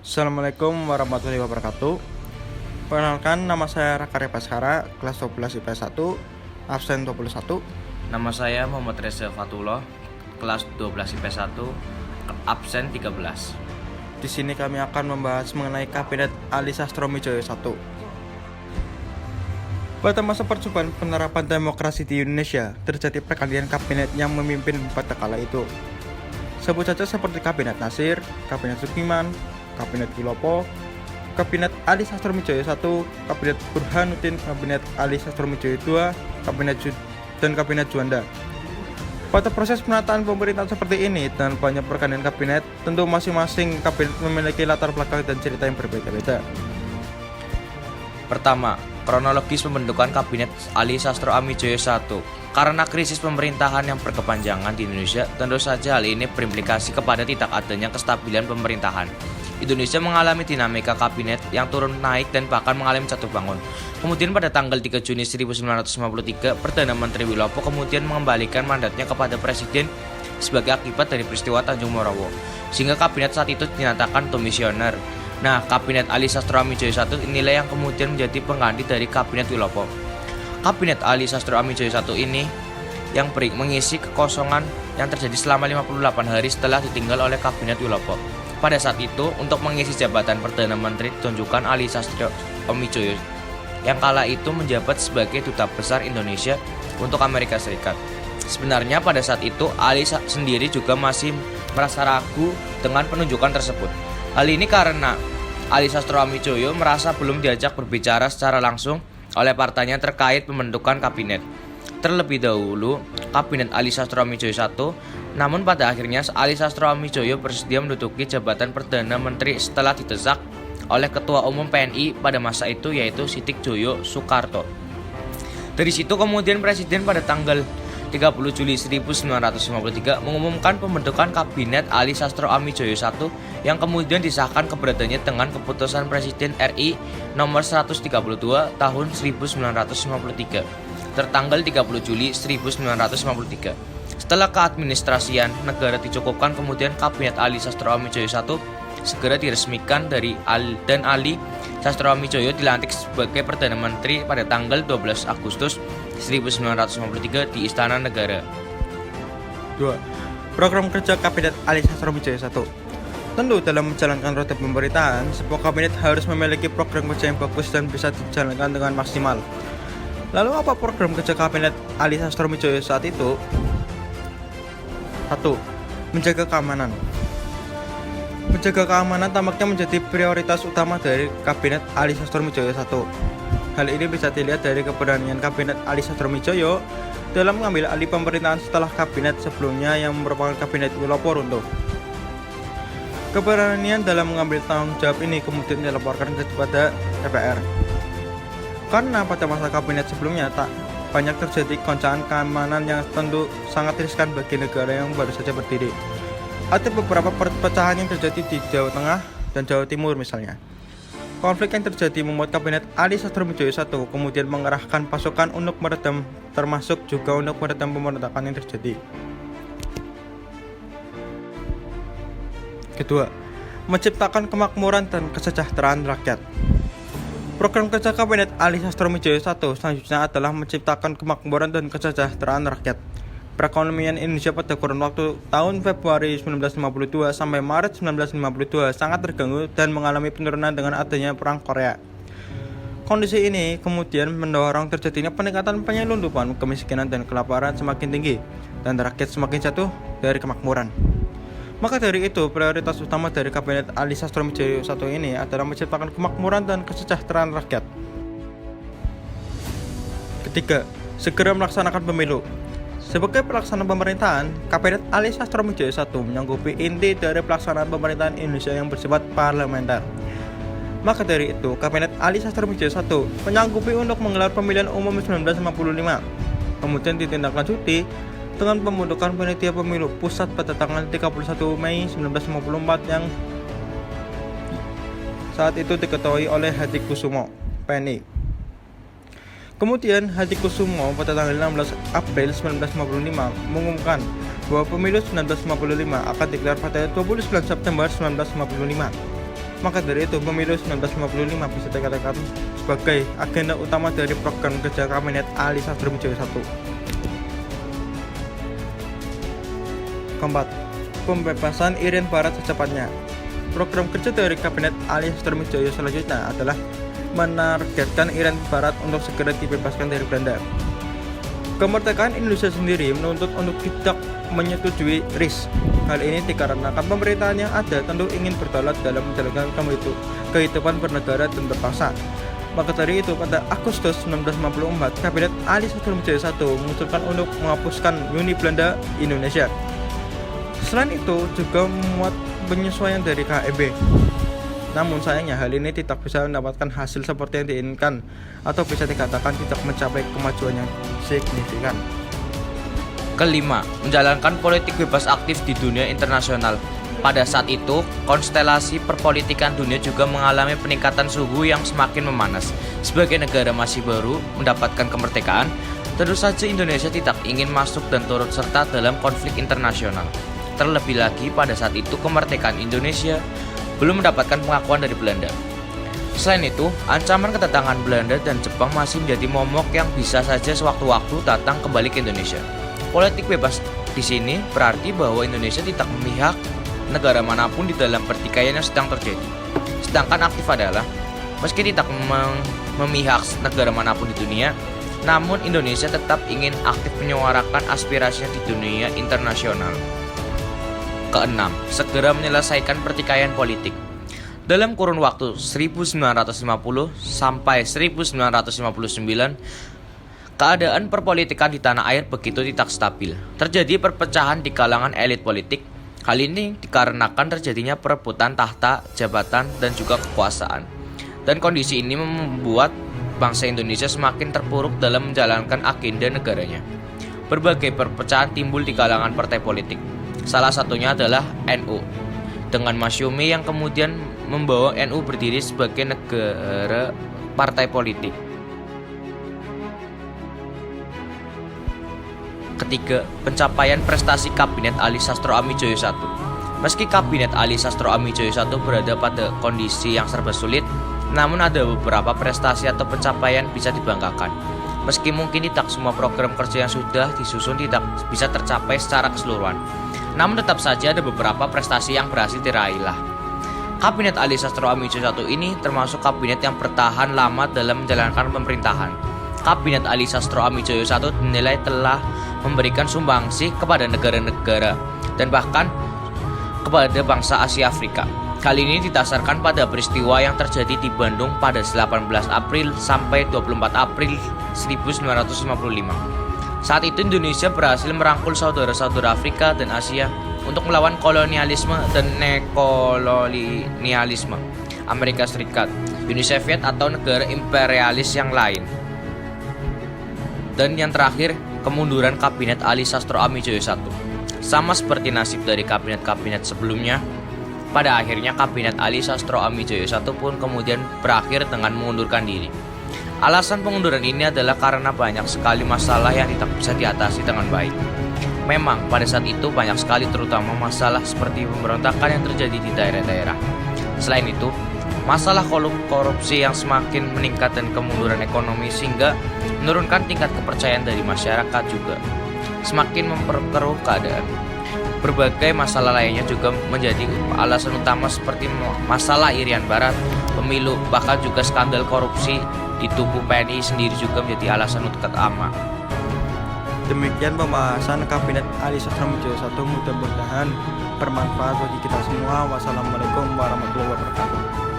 Assalamualaikum warahmatullahi wabarakatuh. Perkenalkan, nama saya Raka Repaskara, kelas 12 IPS 1, absen 21. Nama saya Muhammad Reza Fatullah, kelas 12 IPS 1, absen 13. Di sini kami akan membahas mengenai Kabinet Ali Sastroamidjojo I. Pada masa percobaan penerapan demokrasi di Indonesia, terjadi pergantian kabinet yang memimpin pada kala itu. Sebut saja seperti Kabinet Nasir, Kabinet Sukiman, Kabinet Wilopo, Kabinet Ali Sastroamidjojo I, Kabinet Burhanuddin, Kabinet Ali Sastroamidjojo II, dan Kabinet Juanda. Pada proses penataan pemerintahan seperti ini dan banyak pergantian kabinet, tentu masing-masing kabinet memiliki latar belakang dan cerita yang berbeda-beda. Pertama, kronologis pembentukan Kabinet Ali Sastroamidjojo I. Karena krisis pemerintahan yang berkepanjangan di Indonesia, tentu saja hal ini berimplikasi kepada tidak adanya kestabilan pemerintahan. Indonesia mengalami dinamika kabinet yang turun naik dan bahkan mengalami jatuh bangun. Kemudian pada tanggal 3 Juni 1953, Perdana Menteri Wilopo kemudian mengembalikan mandatnya kepada Presiden sebagai akibat dari peristiwa Tanjung Morowo, sehingga kabinet saat itu dinyatakan komisioner. Nah, Kabinet Ali Sastroamidjojo I inilah yang kemudian menjadi pengganti dari Kabinet Wilopo. Kabinet Ali Sastroamidjojo I ini yang mengisi kekosongan yang terjadi selama 58 hari setelah ditinggal oleh Kabinet Wilopo. Pada saat itu, untuk mengisi jabatan Perdana Menteri ditunjukkan Ali Sastroamidjojo yang kala itu menjabat sebagai Duta Besar Indonesia untuk Amerika Serikat. Sebenarnya pada saat itu Ali sendiri juga masih merasa ragu dengan penunjukan tersebut. Hal ini karena Ali Sastroamidjojo merasa belum diajak berbicara secara langsung oleh partainya terkait pembentukan kabinet. Terlebih dahulu, Kabinet Ali Sastroamidjojo I, namun pada akhirnya Ali Sastroamidjojo bersedia menduduki jabatan Perdana Menteri setelah didesak oleh Ketua Umum PNI pada masa itu, yaitu Sitijiojo Soekarto. Dari situ kemudian Presiden pada tanggal 30 Juli 1953 mengumumkan pembentukan Kabinet Ali Sastroamidjojo I yang kemudian disahkan keberadaannya dengan keputusan Presiden RI nomor 132 tahun 1953 tertanggal 30 Juli 1953. Setelah keadministrasian negara dicukupkan, kemudian Kabinet Ali Sastroamidjojo I segera diresmikan dan Ali Sastroamidjojo dilantik sebagai Perdana Menteri pada tanggal 12 Agustus 1953 di Istana Negara. 2. Program kerja Kabinet Ali Sastroamidjojo I. Tentu dalam menjalankan roda pemerintahan, sebuah kabinet harus memiliki program kerja yang bagus dan bisa dijalankan dengan maksimal. Lalu apa program kerja Kabinet Ali Sastroamidjojo saat itu? 1. Menjaga keamanan. Menjaga keamanan tampaknya menjadi prioritas utama dari Kabinet Ali Sastroamidjojo I. Hal ini bisa dilihat dari keberanian Kabinet Ali Sastroamidjojo dalam mengambil alih pemerintahan setelah kabinet sebelumnya yang merupakan Kabinet Wilopo runtuh. Keberanian dalam mengambil tanggung jawab ini kemudian dilaporkan kepada DPR. Karena pada masa kabinet sebelumnya tak banyak terjadi goncangan keamanan yang tentu sangat riskan bagi negara yang baru saja berdiri. Ada beberapa perpecahan yang terjadi di Jawa Tengah dan Jawa Timur misalnya. Konflik yang terjadi membuat Kabinet Ali Sastroamidjojo I kemudian mengerahkan pasukan untuk meredam, termasuk juga untuk meredam pemberontakan yang terjadi. Kedua, menciptakan kemakmuran dan kesejahteraan rakyat. Program kerja Kabinet Ali Sastroamidjojo I selanjutnya adalah menciptakan kemakmuran dan kesejahteraan rakyat. Perekonomian Indonesia pada kurun waktu tahun Februari 1952 sampai Maret 1952 sangat terganggu dan mengalami penurunan dengan adanya Perang Korea. Kondisi ini kemudian mendorong terjadinya peningkatan penyelundupan, kemiskinan dan kelaparan semakin tinggi, dan rakyat semakin jatuh dari kemakmuran. Maka dari itu, prioritas utama dari Kabinet Ali Sastroamidjojo I ini adalah menciptakan kemakmuran dan kesejahteraan rakyat. Ketiga, segera melaksanakan pemilu. Sebagai pelaksana pemerintahan, Kabinet Ali Sastroamidjojo I menyanggupi inti dari pelaksanaan pemerintahan Indonesia yang bersifat parlementer. Maka dari itu, Kabinet Ali Sastroamidjojo I menyanggupi untuk menggelar pemilihan umum 1955, kemudian ditindaklanjuti dengan pembentukan panitia pemilu pusat pada tanggal 31 Mei 1954 yang saat itu diketuai oleh Hadikusumo, PNI. Kemudian Hadikusumo pada tanggal 16 April 1955 mengumumkan bahwa pemilu 1955 akan digelar pada 29 September 1955. Maka dari itu, pemilu 1955 bisa dikatakan sebagai agenda utama dari program kerja Kabinet Ali Sastroamidjojo I. Keempat, pembebasan Irian Barat secepatnya. Program kerja dari Kabinet Ali Sastroamidjojo selanjutnya adalah menargetkan Irian Barat untuk segera dibebaskan dari Belanda. Kemerdekaan Indonesia sendiri menuntut untuk tidak menyetujui RIS. Hal ini dikarenakan pemerintahan yang ada tentu ingin berdaulat dalam menjalankan kehidupan bernegara dan berbangsa. Maka dari itu, pada Agustus 1954, Kabinet Ali Sastroamidjojo I mengusulkan untuk menghapuskan Uni Belanda Indonesia. Selain itu, juga memuat penyesuaian dari KEB. Namun sayangnya hal ini tidak bisa mendapatkan hasil seperti yang diinginkan, atau bisa dikatakan tidak mencapai kemajuan yang signifikan. Kelima, menjalankan politik bebas aktif di dunia internasional. Pada saat itu, konstelasi perpolitikan dunia juga mengalami peningkatan suhu yang semakin memanas. Sebagai negara masih baru mendapatkan kemerdekaan, tentu saja Indonesia tidak ingin masuk dan turut serta dalam konflik internasional. Terlebih lagi pada saat itu kemerdekaan Indonesia belum mendapatkan pengakuan dari Belanda. Selain itu, ancaman kedatangan Belanda dan Jepang masih menjadi momok yang bisa saja sewaktu-waktu datang kembali ke Indonesia. Politik bebas di sini berarti bahwa Indonesia tidak memihak negara manapun di dalam pertikaian yang sedang terjadi. Sedangkan aktif adalah, meski tidak memihak negara manapun di dunia, namun Indonesia tetap ingin aktif menyuarakan aspirasinya di dunia internasional. Keenam, segera menyelesaikan pertikaian politik. Dalam kurun waktu 1950 sampai 1959, keadaan perpolitikan di tanah air begitu tidak stabil. Terjadi perpecahan di kalangan elit politik. Hal ini dikarenakan terjadinya perebutan tahta, jabatan, dan juga kekuasaan. Dan kondisi ini membuat bangsa Indonesia semakin terpuruk dalam menjalankan agenda negaranya. Berbagai perpecahan timbul di kalangan partai politik. Salah satunya adalah NU, dengan Masyumi yang kemudian membawa NU berdiri sebagai negara partai politik. Ketiga, pencapaian prestasi Kabinet Ali Sastroamidjojo I. Meski Kabinet Ali Sastroamidjojo I berada pada kondisi yang serba sulit, namun ada beberapa prestasi atau pencapaian bisa dibanggakan. Meski mungkin tidak semua program kerja yang sudah disusun tidak bisa tercapai secara keseluruhan, namun tetap saja ada beberapa prestasi yang berhasil diraihlah. Kabinet Ali Sastroamidjojo I ini termasuk kabinet yang bertahan lama dalam menjalankan pemerintahan. Kabinet Ali Sastroamidjojo I dinilai telah memberikan sumbangsih kepada negara-negara dan bahkan kepada bangsa Asia Afrika. Hal ini didasarkan pada peristiwa yang terjadi di Bandung pada 18 April sampai 24 April 1955. Saat itu Indonesia berhasil merangkul saudara-saudara Afrika dan Asia untuk melawan kolonialisme dan nekolonialisme Amerika Serikat, Uni Soviet atau negara imperialis yang lain. Dan yang terakhir, kemunduran Kabinet Ali Sastroamidjojo I. Sama seperti nasib dari kabinet-kabinet sebelumnya, pada akhirnya Kabinet Ali Sastroamidjojo I pun kemudian berakhir dengan mengundurkan diri. Alasan pengunduran ini adalah karena banyak sekali masalah yang tidak bisa diatasi dengan baik. Memang pada saat itu banyak sekali terutama masalah seperti pemberontakan yang terjadi di daerah-daerah. Selain itu, masalah korupsi yang semakin meningkat dan kemunduran ekonomi sehingga menurunkan tingkat kepercayaan dari masyarakat juga semakin memperkeruh keadaan. Berbagai masalah lainnya juga menjadi alasan utama seperti masalah Irian Barat, pemilu, bahkan juga skandal korupsi di tubuh PNI sendiri juga menjadi alasan utama. Demikian pembahasan Kabinet Ali Sastroamidjojo I, mudah-mudahan bermanfaat bagi kita semua. Wassalamualaikum warahmatullahi wabarakatuh.